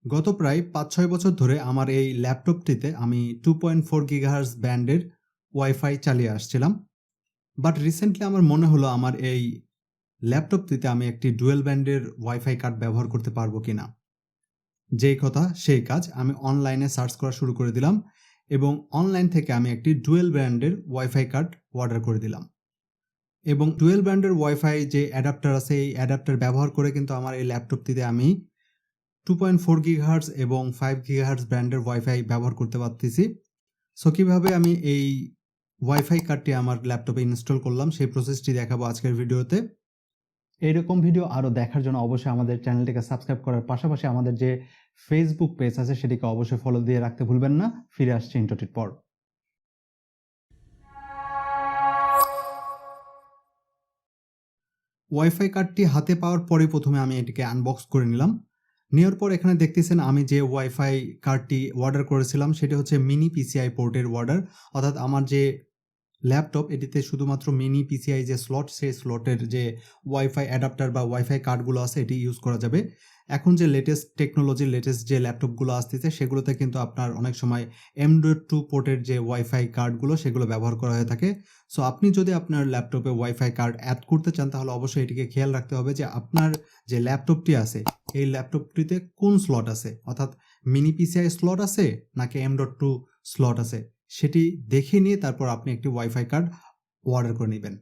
গত প্রায় ৫-৬ বছর ধরে আমার এই ল্যাপটপটিতে আমি 2.4 গিগাহার্টজ ব্যান্ডের ওয়াইফাই চালিয়ে আসছিলাম। বাট রিসেন্টলি আমার মনে হলো আমার এই ল্যাপটপটিতে আমি একটি ডুয়েল ব্যান্ডের ওয়াইফাই কার্ড ব্যবহার করতে পারবো কিনা। যেই কথা সেই কাজ, আমি অনলাইনে সার্চ করা শুরু করে দিলাম এবং অনলাইন থেকে আমি একটি ডুয়েল ব্র্যান্ডের ওয়াইফাই কার্ড অর্ডার করে দিলাম। এবং ডুয়েল ব্র্যান্ডের ওয়াইফাই যে অ্যাডাপ্টার আছে, এই অ্যাডাপ্টার ব্যবহার করে কিন্তু আমার এই ল্যাপটপটিতে আমি 2.4 গিগাহার্টজ এবং 5 গিগাহার্টজ ব্র্যান্ডের ওয়াইফাই ব্যবহার করতে পারতেছি। সো কীভাবে আমি এই ওয়াইফাই কার্ডটি আমার ল্যাপটপে ইনস্টল করলাম সেই প্রসেসটি দেখাবো আজকের ভিডিওতে। এইরকম ভিডিও আরও দেখার জন্য অবশ্যই আমাদের চ্যানেলটিকে সাবস্ক্রাইব করার পাশাপাশি আমাদের যে ফেসবুক পেজ আছে সেটিকে অবশ্যই ফলো দিয়ে রাখতে ভুলবেন না। ফিরে আসছি ইন্ট্রোটির পর। ওয়াইফাই কার্ডটি হাতে পাওয়ার পরে প্রথমে আমি এটিকে আনবক্স করে নিলাম। নেওয়ার পর এখানে দেখতেছেন আমি যে ওয়াইফাই কার্ডটি অর্ডার করেছিলাম সেটি হচ্ছে মিনি পিসিআই পোর্টের অর্ডার। অর্থাৎ আমার যে ল্যাপটপ এটিতে শুধুমাত্র মিনি পিসিআই যে স্লট, সেই স্লটের যে ওয়াইফাই অ্যাডাপ্টার বা ওয়াইফাই কার্ডগুলো আছে এটি ইউজ করা যাবে। এখন যে লেটেস্ট টেকনোলজির লেটেস্ট যে ল্যাপটপগুলো আসতেছে সেগুলোতে কিন্তু আপনার অনেক সময় M.2 পোর্টের যে ওয়াইফাই কার্ডগুলো সেগুলো ব্যবহার করা হয়ে থাকে। সো আপনি যদি আপনার ল্যাপটপে ওয়াইফাই কার্ড অ্যাড করতে চান তাহলে অবশ্যই এটিকে খেয়াল রাখতে হবে যে আপনার যে ল্যাপটপটি আছে এই ল্যাপটপটিতে কোন স্লট আছে, অর্থাৎ মিনি পিসিআই স্লট আছে নাকি M.2 স্লট আছে সেটি দেখে নিয়ে তারপর আপনি একটি ওয়াইফাই কার্ড অর্ডার করে নেবেন।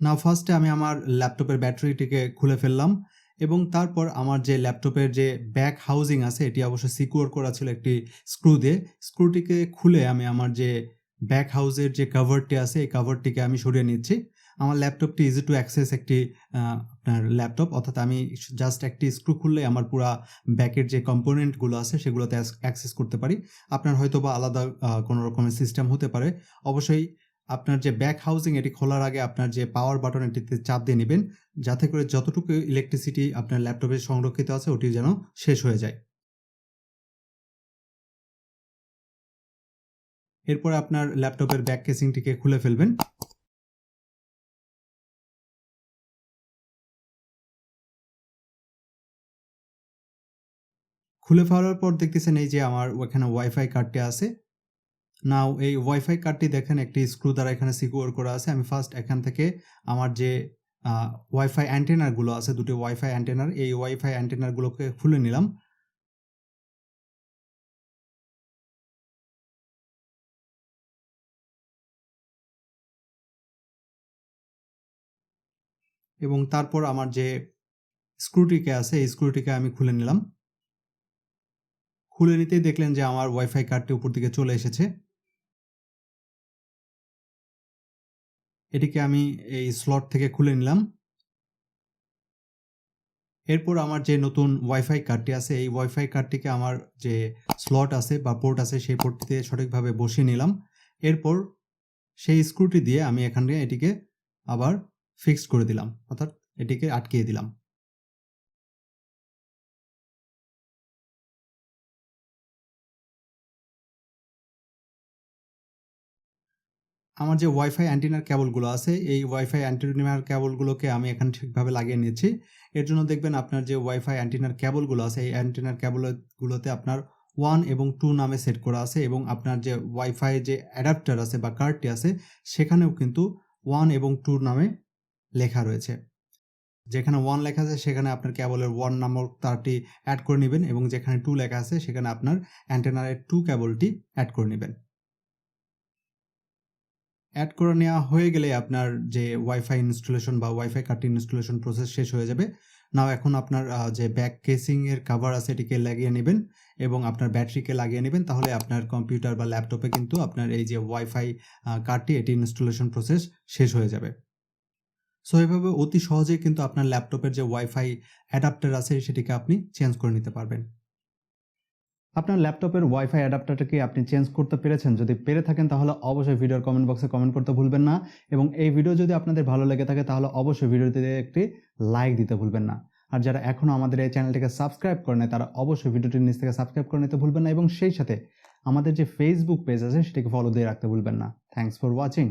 নাও ফার্স্টে আমি আমার ল্যাপটপের ব্যাটারিটিকে খুলে ফেললাম এবং তারপর আমার যে ল্যাপটপের যে ব্যাক হাউজিং আছে এটি অবশ্যই সিকিউর করা ছিল একটি স্ক্রু দিয়ে। স্ক্রুটিকে খুলে আমি আমার যে ব্যাক হাউজের যে কভারটি আছে এই কভারটিকে আমি সরিয়ে নিচ্ছি। আমার ল্যাপটপটি ইজি টু অ্যাক্সেস একটি আপনার ল্যাপটপ, অর্থাৎ আমি জাস্ট একটি স্ক্রু খুললে আমার পুরা ব্যাকের যে কম্পোনেন্টগুলো আছে সেগুলোতে অ্যাক্সেস করতে পারি। আপনার হয়তো বা আলাদা কোনো রকমের সিস্টেম হতে পারে। অবশ্যই আপনার যে ব্যাক হাউজিং এটি খোলার আগে আপনার যে পাওয়ার বাটন এটিতে চাপ দিয়ে নেবেন যাতে করে যতটুকু ইলেকট্রিসিটি আপনার ল্যাপটপে সংরক্ষিত আছে ওটি যেন শেষ হয়ে যায়। এরপরে আপনার ল্যাপটপের ব্যাক কেসিংটিকে খুলে ফেলবেন। খুলে ফেলার পর দেখতেছেন এই যে আমার ওখানে ওয়াইফাই কার্ডটি আছে। নাও এই ওয়াইফাই কার্ডটি দেখেন একটি স্ক্রু দ্বারা এখানে সিকিউর করা আছে। আমি ফার্স্ট এখান থেকে আমার যে ওয়াইফাই অ্যান্টেনারগুলো আছে, দুটি ওয়াইফাই অ্যান্টেনার, এই ওয়াইফাই অ্যান্টেনারগুলোকে খুলে নিলাম। এবং তারপর আমার যে স্ক্রুটিকে আছে এই স্ক্রুটিকে আমি খুলে নিলাম। খুলে নিতেই দেখলেন যে আমার ওয়াইফাই কার্ডটি উপর দিকে চলে এসেছে। এটিকে আমি এই স্লট থেকে খুলে নিলাম। এরপর আমার যে নতুন ওয়াইফাই কার্ডটি আছে এই ওয়াইফাই কার্ডটিকে আমার যে স্লট আছে বা পোর্ট আছে সেই পোর্টটিতে সঠিকভাবে বসিয়ে নিলাম। এরপর সেই স্ক্রুটি দিয়ে আমি এখানে এটিকে আবার ফিক্সড করে দিলাম, অর্থাৎ এটিকে আটকিয়ে দিলাম। আমার যে ওয়াইফাই অ্যান্টেনার কেবলগুলো আছে এই ওয়াইফাই অ্যান্টেনার কেবলগুলোকে আমি এখানে ঠিকভাবে লাগিয়ে নিয়েছি। এর জন্য দেখবেন আপনার যে ওয়াইফাই অ্যান্টেনার কেবলগুলো আছে এই অ্যান্টেনার কেবলগুলোতে আপনার 1 এবং 2 নামে সেট করা আছে এবং আপনার যে ওয়াইফাই যে অ্যাডাপ্টার আছে বা কার্ডটি আছে সেখানেও কিন্তু 1 এবং 2 নামে লেখা রয়েছে। যেখানে 1 লেখা আছে সেখানে আপনার কেবলের 1 নামক তারটি অ্যাড করে নেবেন এবং যেখানে 2 লেখা আছে সেখানে আপনার অ্যান্টেনারের 2 কেবলটি অ্যাড করে নেবেন। অ্যাড করে নেওয়া হয়ে গেলে আপনার যে ওয়াইফাই ইনস্টলেশন বা ওয়াইফাই কার্ডটি ইনস্টলেশন প্রসেস শেষ হয়ে যাবে। নাও এখন আপনার যে ব্যাক কেসিংয়ের কভার আছে এটিকে লাগিয়ে নেবেন এবং আপনার ব্যাটারিকে লাগিয়ে নেবেন, তাহলে আপনার কম্পিউটার বা ল্যাপটপে কিন্তু আপনার এই যে ওয়াইফাই কার্ডটি এটি ইনস্টলেশন প্রসেস শেষ হয়ে যাবে। সো এভাবে অতি সহজেই কিন্তু আপনার ল্যাপটপের যে ওয়াইফাই অ্যাডাপ্টার আছে সেটিকে আপনি চেঞ্জ করে নিতে পারবেন। আপনার ল্যাপটপের ওয়াইফাই অ্যাডাপ্টারটাকে আপনি চেঞ্জ করতে পেরেছেন? যদি পেরে থাকেন তাহলে অবশ্যই ভিডিওর কমেন্ট বক্সে কমেন্ট করতে ভুলবেন না এবং এই ভিডিও যদি আপনাদের ভালো লেগে থাকে তাহলে অবশ্যই ভিডিওতে একটি লাইক দিতে ভুলবেন না। আর যারা এখনও আমাদের এই চ্যানেলটিকে সাবস্ক্রাইব করে নেয় তারা অবশ্যই ভিডিওটির নিচ থেকে সাবস্ক্রাইব করে নিতে ভুলবেন না এবং সেই সাথে আমাদের যে ফেসবুক পেজ আছে সেটিকে ফলো দিয়ে রাখতে ভুলবেন না। Thanks for watching.